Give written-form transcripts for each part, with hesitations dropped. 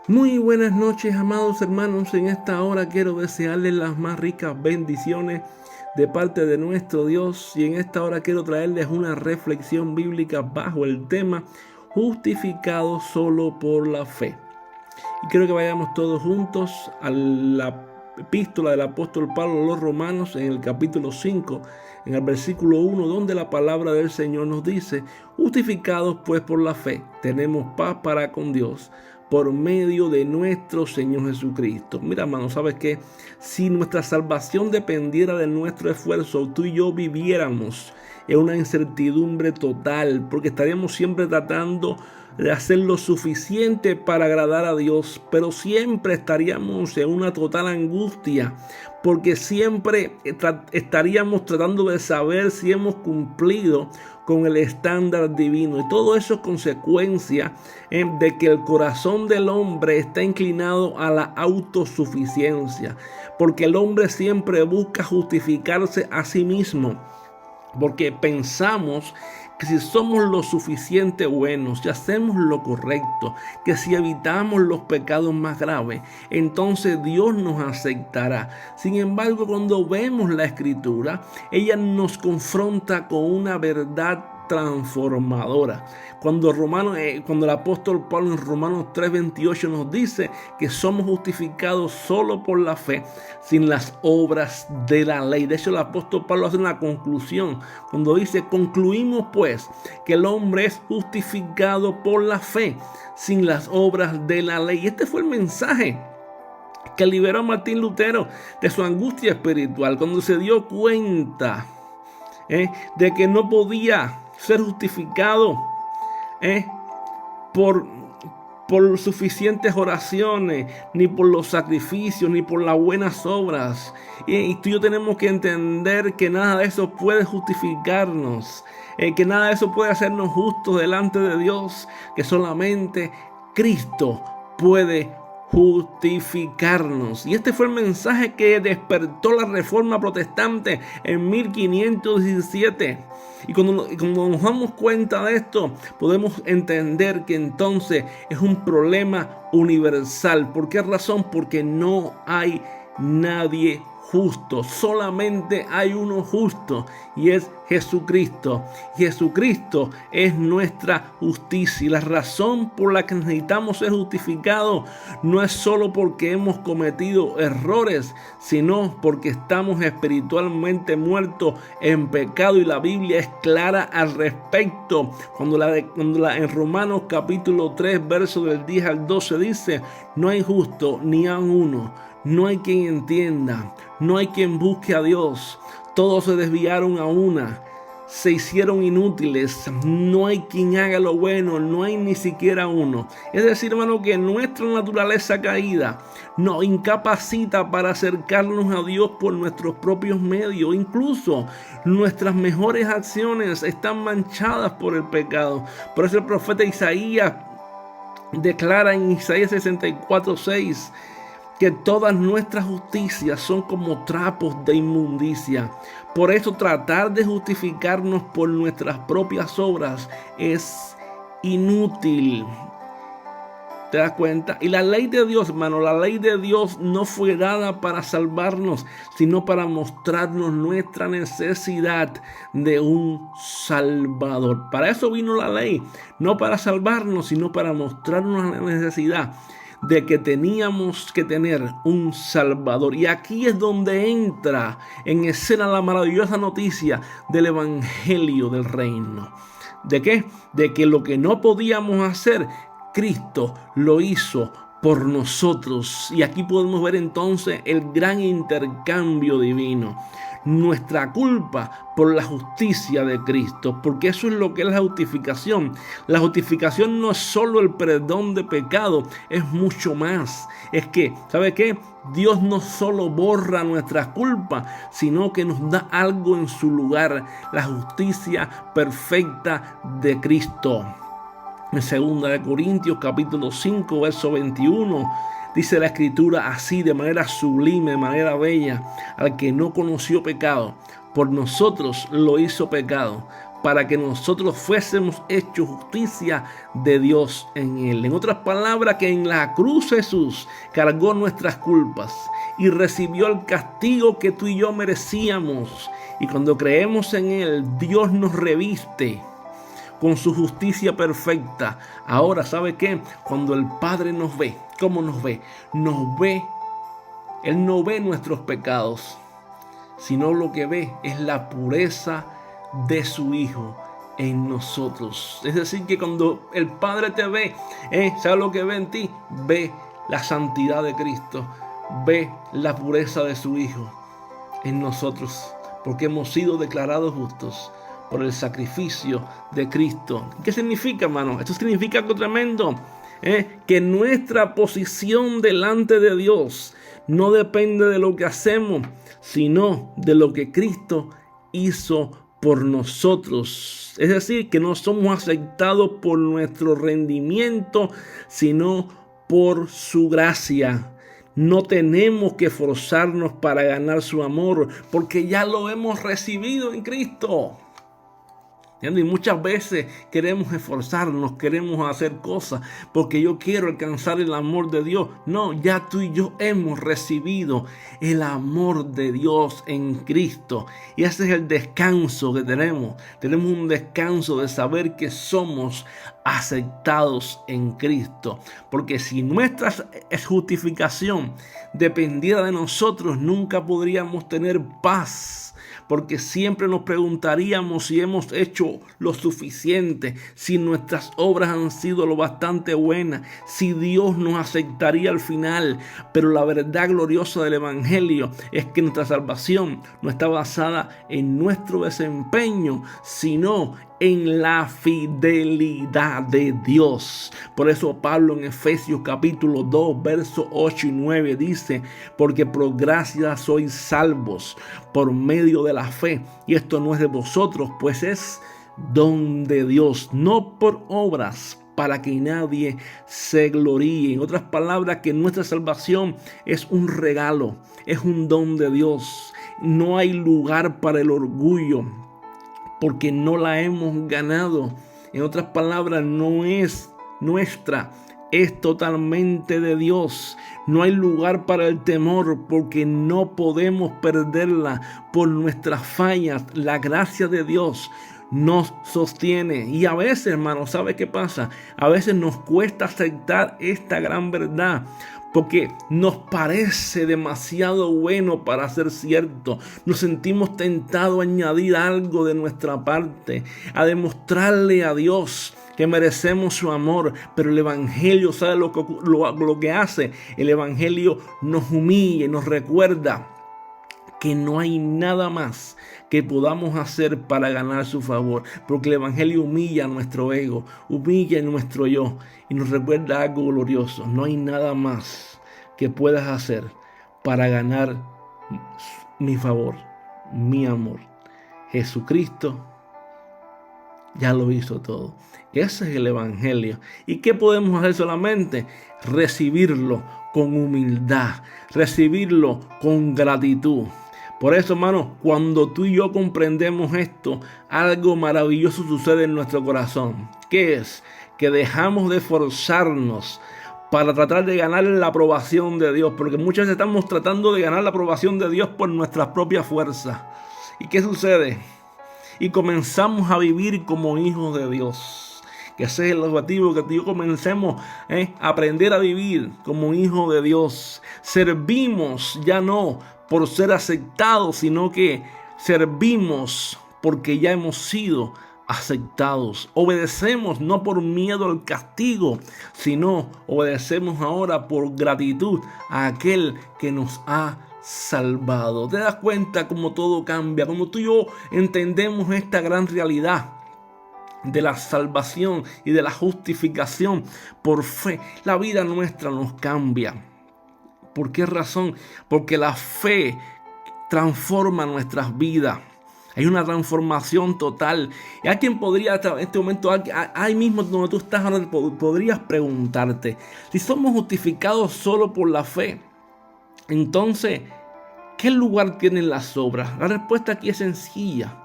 Muy buenas noches, amados hermanos. En esta hora quiero desearles las más ricas bendiciones de parte de nuestro Dios. Y en esta hora quiero traerles una reflexión bíblica bajo el tema justificado solo por la fe. Y quiero que vayamos todos juntos a la epístola del apóstol Pablo a los Romanos en el capítulo 5, en el versículo 1, donde la palabra del Señor nos dice: justificados pues por la fe, tenemos paz para con Dios por medio de nuestro Señor Jesucristo. Mira, hermano, ¿sabes qué? Si nuestra salvación dependiera de nuestro esfuerzo, tú y yo viviéramos en una incertidumbre total, porque estaríamos siempre tratando de hacer lo suficiente para agradar a Dios, pero siempre estaríamos en una total angustia, porque siempre estaríamos tratando de saber si hemos cumplido con el estándar divino. Y todo eso es consecuencia de que el corazón del hombre está inclinado a la autosuficiencia, porque el hombre siempre busca justificarse a sí mismo, porque pensamos que si somos lo suficiente buenos, si hacemos lo correcto, que si evitamos los pecados más graves, entonces Dios nos aceptará. Sin embargo, cuando vemos la Escritura, ella nos confronta con una verdad transformadora. Cuando el apóstol Pablo en Romanos 3:28 nos dice que somos justificados solo por la fe, sin las obras de la ley. De hecho, el apóstol Pablo hace una conclusión cuando dice: concluimos pues que el hombre es justificado por la fe, sin las obras de la ley. Y este fue el mensaje que liberó a Martín Lutero de su angustia espiritual, cuando se dio cuenta de que no podía ser justificado por suficientes oraciones, ni por los sacrificios, ni por las buenas obras. Y tú y yo tenemos que entender que nada de eso puede justificarnos, que nada de eso puede hacernos justos delante de Dios, que solamente Cristo puede justificarnos. Y este fue el mensaje que despertó la Reforma Protestante en 1517. Y cuando nos damos cuenta de esto, podemos entender que entonces es un problema universal. ¿Por qué razón? Porque no hay nadie justo, solamente hay uno justo, y es Jesucristo. Jesucristo es nuestra justicia, y la razón por la que necesitamos ser justificados no es solo porque hemos cometido errores, sino porque estamos espiritualmente muertos en pecado, y la Biblia es clara al respecto. Cuando en Romanos capítulo 3 verso del 10 al 12 dice: no hay justo ni aun uno, no hay quien entienda, no hay quien busque a Dios. Todos se desviaron a una, se hicieron inútiles. No hay quien haga lo bueno, no hay ni siquiera uno. Es decir, hermano, que nuestra naturaleza caída nos incapacita para acercarnos a Dios por nuestros propios medios. Incluso nuestras mejores acciones están manchadas por el pecado. Por eso el profeta Isaías declara en Isaías 64:6 que todas nuestras justicias son como trapos de inmundicia. Por eso tratar de justificarnos por nuestras propias obras es inútil. ¿Te das cuenta? Y la ley de Dios, hermano, la ley de Dios no fue dada para salvarnos, sino para mostrarnos nuestra necesidad de un Salvador. Para eso vino la ley, no para salvarnos, sino para mostrarnos la necesidad de que teníamos que tener un Salvador. Y aquí es donde entra en escena la maravillosa noticia del Evangelio del Reino. ¿De qué? De que lo que no podíamos hacer, Cristo lo hizo por nosotros. Y aquí podemos ver entonces el gran intercambio divino. Nuestra culpa por la justicia de Cristo, porque eso es lo que es la justificación. La justificación no es solo el perdón de pecado, es mucho más. Es que, ¿sabe qué? Dios no solo borra nuestras culpas, sino que nos da algo en su lugar: la justicia perfecta de Cristo. En 2 Corintios capítulo 5 verso 21 dice la Escritura así, de manera sublime, de manera bella: al que no conoció pecado, por nosotros lo hizo pecado, para que nosotros fuésemos hechos justicia de Dios en Él. En otras palabras, que en la cruz Jesús cargó nuestras culpas y recibió el castigo que tú y yo merecíamos. Y cuando creemos en Él, Dios nos reviste con su justicia perfecta. Ahora, ¿sabe qué? Cuando el Padre nos ve, ¿cómo nos ve? Nos ve. Él no ve nuestros pecados, sino lo que ve es la pureza de su Hijo en nosotros. Es decir, que cuando el Padre te ve, ¿sabe lo que ve en ti? Ve la santidad de Cristo, ve la pureza de su Hijo en nosotros, porque hemos sido declarados justos por el sacrificio de Cristo. ¿Qué significa, hermano? Esto significa algo tremendo, que nuestra posición delante de Dios no depende de lo que hacemos, sino de lo que Cristo hizo por nosotros. Es decir, que no somos aceptados por nuestro rendimiento, sino por su gracia. No tenemos que esforzarnos para ganar su amor, porque ya lo hemos recibido en Cristo. Y muchas veces queremos esforzarnos, queremos hacer cosas porque yo quiero alcanzar el amor de Dios. No, ya tú y yo hemos recibido el amor de Dios en Cristo. Y ese es el descanso que tenemos. Tenemos un descanso de saber que somos aceptados en Cristo. Porque si nuestra justificación dependiera de nosotros, nunca podríamos tener paz. Porque siempre nos preguntaríamos si hemos hecho lo suficiente, si nuestras obras han sido lo bastante buenas, si Dios nos aceptaría al final. Pero la verdad gloriosa del Evangelio es que nuestra salvación no está basada en nuestro desempeño, sino en la fidelidad de Dios. Por eso Pablo en Efesios capítulo 2, versos 8 y 9 dice: porque por gracia sois salvos por medio de la fe, y esto no es de vosotros, pues es don de Dios, no por obras, para que nadie se gloríe. En otras palabras, que nuestra salvación es un regalo, es un don de Dios. No hay lugar para el orgullo, porque no la hemos ganado. En otras palabras, no es nuestra, es totalmente de Dios. No hay lugar para el temor, porque no podemos perderla por nuestras fallas. La gracia de Dios nos sostiene. Y a veces, hermano, ¿sabe qué pasa? A veces nos cuesta aceptar esta gran verdad, porque nos parece demasiado bueno para ser cierto. Nos sentimos tentados a añadir algo de nuestra parte, a demostrarle a Dios que merecemos su amor. Pero el Evangelio, ¿sabe lo que hace? El Evangelio nos humilla y nos recuerda que no hay nada más que podamos hacer para ganar su favor, porque el Evangelio humilla nuestro ego, humilla nuestro yo y nos recuerda algo glorioso. No hay nada más que puedas hacer para ganar mi favor, mi amor. Jesucristo ya lo hizo todo. Ese es el Evangelio. ¿Y qué podemos hacer solamente? Recibirlo con humildad, recibirlo con gratitud. Por eso, hermano, cuando tú y yo comprendemos esto, algo maravilloso sucede en nuestro corazón. ¿Qué es? Que dejamos de esforzarnos para tratar de ganar la aprobación de Dios, porque muchas veces estamos tratando de ganar la aprobación de Dios por nuestras propias fuerzas. ¿Y qué sucede? Y comenzamos a vivir como hijos de Dios. Que ese es el objetivo, que tú y yo comencemos a aprender a vivir como hijos de Dios. Servimos ya no por ser aceptados, sino que servimos porque ya hemos sido aceptados. Obedecemos no por miedo al castigo, sino obedecemos ahora por gratitud a aquel que nos ha salvado. ¿Te das cuenta cómo todo cambia? Como tú y yo entendemos esta gran realidad de la salvación y de la justificación por fe, la vida nuestra nos cambia. ¿Por qué razón? Porque la fe transforma nuestras vidas. Hay una transformación total. Y hay quien podría, en este momento, ahí mismo donde tú estás ahora, podrías preguntarte: si somos justificados solo por la fe, entonces, ¿qué lugar tienen las obras? La respuesta aquí es sencilla.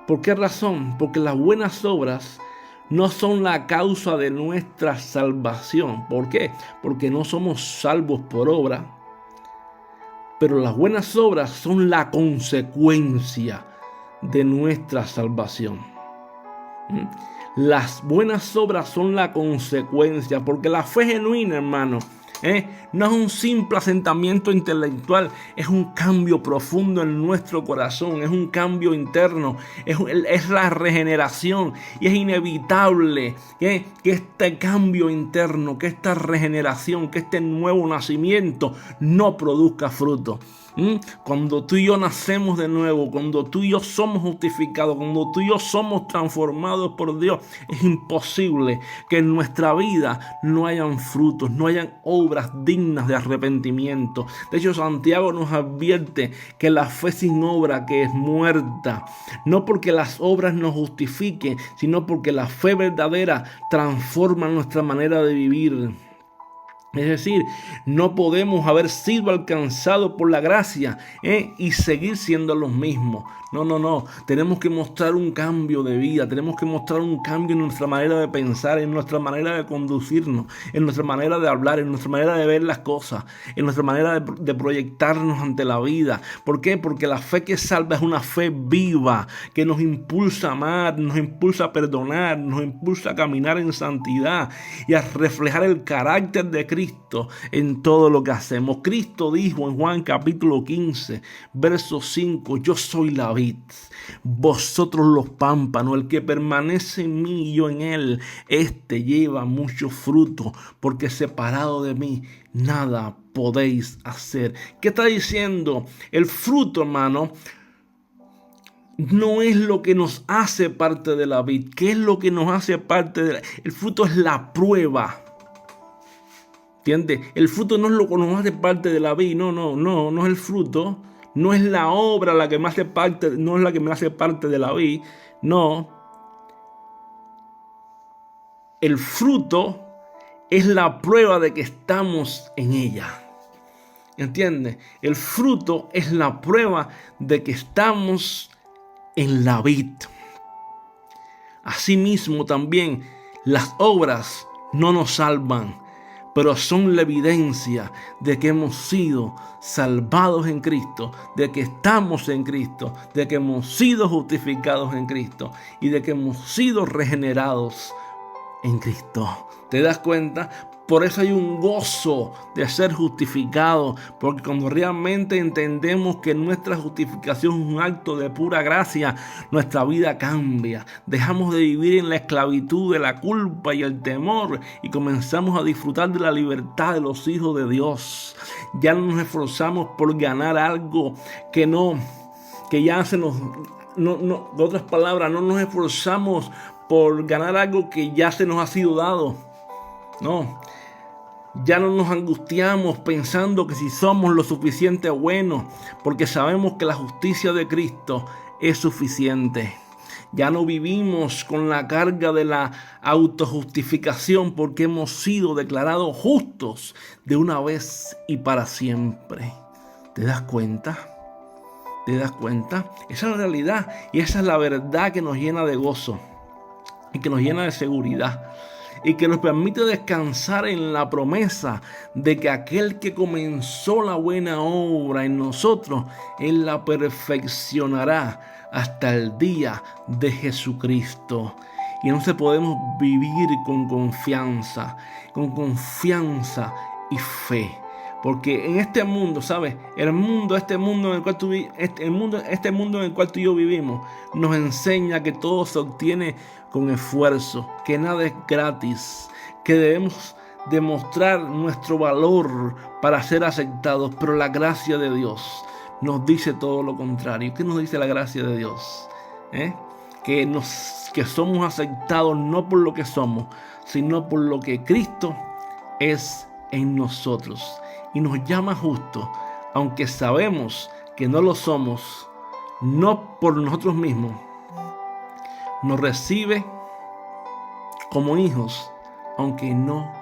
¿Por qué razón? Porque las buenas obras no son la causa de nuestra salvación. ¿Por qué? Porque no somos salvos por obra, pero las buenas obras son la consecuencia de nuestra salvación. Las buenas obras son la consecuencia, porque la fe genuina, hermano, no es un simple asentamiento intelectual, es un cambio profundo en nuestro corazón, es un cambio interno, es la regeneración, y es inevitable que este cambio interno, que esta regeneración, que este nuevo nacimiento no produzca fruto. Cuando tú y yo nacemos de nuevo, cuando tú y yo somos justificados, cuando tú y yo somos transformados por Dios, es imposible que en nuestra vida no hayan frutos, no hayan obras dignas de arrepentimiento. De hecho, Santiago nos advierte que la fe sin obra que es muerta, no porque las obras nos justifiquen, sino porque la fe verdadera transforma nuestra manera de vivir. Es decir, no podemos haber sido alcanzados por la gracia y seguir siendo los mismos. No. Tenemos que mostrar un cambio de vida. Tenemos que mostrar un cambio en nuestra manera de pensar, en nuestra manera de conducirnos, en nuestra manera de hablar, en nuestra manera de ver las cosas, en nuestra manera de proyectarnos ante la vida. ¿Por qué? Porque la fe que salva es una fe viva, que nos impulsa a amar, nos impulsa a perdonar, nos impulsa a caminar en santidad y a reflejar el carácter de Cristo en todo lo que hacemos. Cristo dijo en Juan capítulo 15, verso 5, yo soy la vid, vosotros los pámpanos, el que permanece en mí y yo en él, este lleva mucho fruto, porque separado de mí nada podéis hacer. ¿Qué está diciendo? El fruto, hermano, no es lo que nos hace parte de la vid. ¿Qué es lo que nos hace parte de la? El fruto es la prueba. ¿Entiendes? El fruto no es lo que nos hace parte de la vid. No es el fruto. No es la obra la que me hace parte, no es la que me hace parte de la vid. No. El fruto es la prueba de que estamos en ella. ¿Entiendes? El fruto es la prueba de que estamos en la vid. Asimismo también las obras no nos salvan, pero son la evidencia de que hemos sido salvados en Cristo, de que estamos en Cristo, de que hemos sido justificados en Cristo y de que hemos sido regenerados en Cristo. ¿Te das cuenta? Por eso hay un gozo de ser justificado, porque cuando realmente entendemos que nuestra justificación es un acto de pura gracia, nuestra vida cambia. Dejamos de vivir en la esclavitud de la culpa y el temor y comenzamos a disfrutar de la libertad de los hijos de Dios. Ya no nos esforzamos por ganar algo que ya se nos... de otras palabras, no nos esforzamos por ganar algo que ya se nos ha sido dado. No. Ya no nos angustiamos pensando que si somos lo suficiente buenos, porque sabemos que la justicia de Cristo es suficiente. Ya no vivimos con la carga de la autojustificación, porque hemos sido declarados justos de una vez y para siempre. ¿Te das cuenta? ¿Te das cuenta? Esa es la realidad y esa es la verdad que nos llena de gozo y que nos llena de seguridad. Y que nos permite descansar en la promesa de que aquel que comenzó la buena obra en nosotros, Él la perfeccionará hasta el día de Jesucristo. Y entonces podemos vivir con confianza y fe. Porque en este mundo, ¿sabes? Este mundo en el cual tú y yo vivimos, nos enseña que todo se obtiene con esfuerzo, que nada es gratis, que debemos demostrar nuestro valor para ser aceptados, pero la gracia de Dios nos dice todo lo contrario. ¿Qué nos dice la gracia de Dios? Que somos aceptados no por lo que somos, sino por lo que Cristo es en nosotros. Y nos llama justo, aunque sabemos que no lo somos, no por nosotros mismos. Nos recibe como hijos, aunque no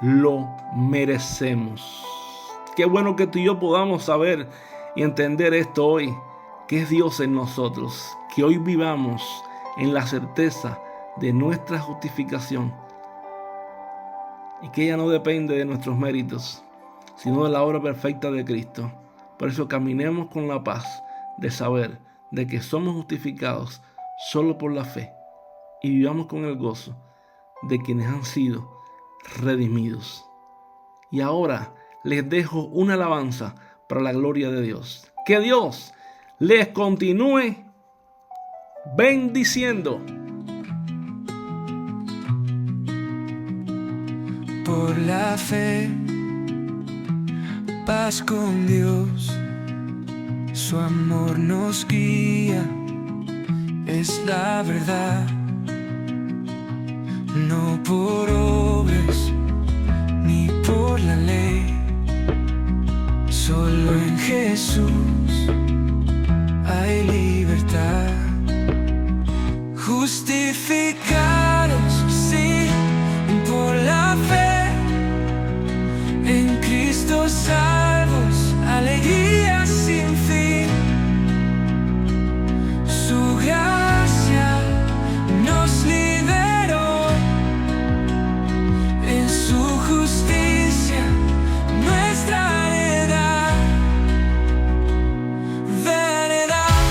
lo merecemos. Qué bueno que tú y yo podamos saber y entender esto hoy, que es Dios en nosotros, que hoy vivamos en la certeza de nuestra justificación y que ella no depende de nuestros méritos, sino de la obra perfecta de Cristo. Por eso caminemos con la paz de saber de que somos justificados solo por la fe y vivamos con el gozo de quienes han sido redimidos. Y ahora les dejo una alabanza para la gloria de Dios. Que Dios les continúe bendiciendo. Por la fe, paz con Dios, su amor nos guía, es la verdad, no por obras ni por la ley, solo en Jesús hay libertad. Justificados, sí, por la fe, en Cristo salvos, alegría sin fin. Su gracia nos liberó, en su justicia nuestra heredad. Veredad,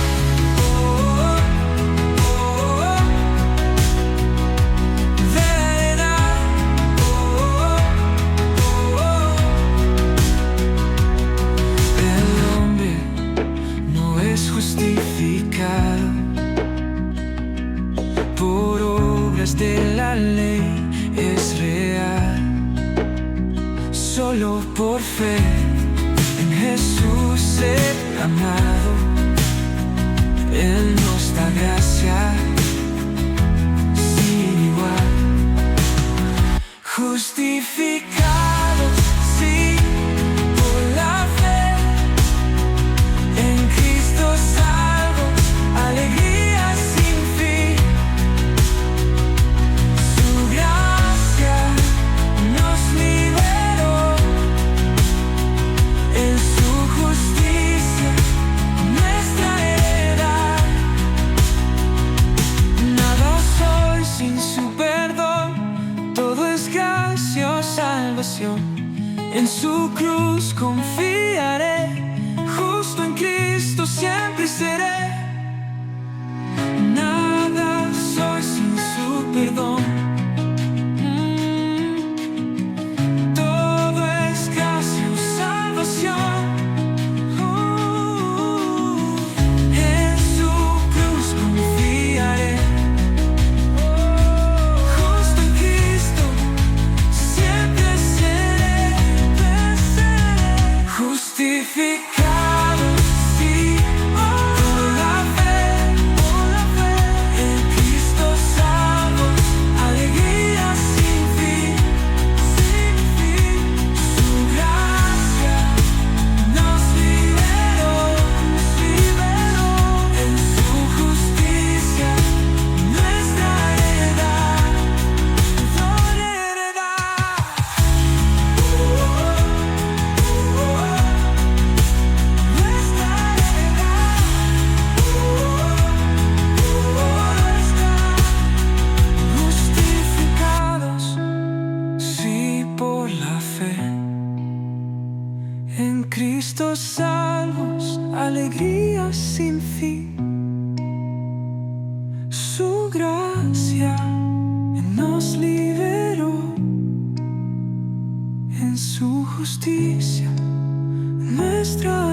veredad, el hombre no es justificado por obras de la ley, es real, solo por fe en Jesús ser amado. Él nos da gracia sin igual. Justificados, sí, por la fe, en Cristo salvos, alegría sin fin. Su gracia nos liberó, en su justicia nuestra heredad. Nada soy sin su perdón, todo es gracia o salvación. En su cruz confiaré, justo en Cristo siempre seré. Nada soy sin su perdón. Todo es gracia o salvación. En su cruz confiaré, justo en Cristo siempre seré. Justificado, sí, por la fe, en Cristo salvos, alegría sin fin. Su gracia nos liberó, en su justicia nuestra heredad, justificados, sí, por la fe, en Cristo salvos, alegría sin fin. Su gracia nos liberó, en su justicia nuestra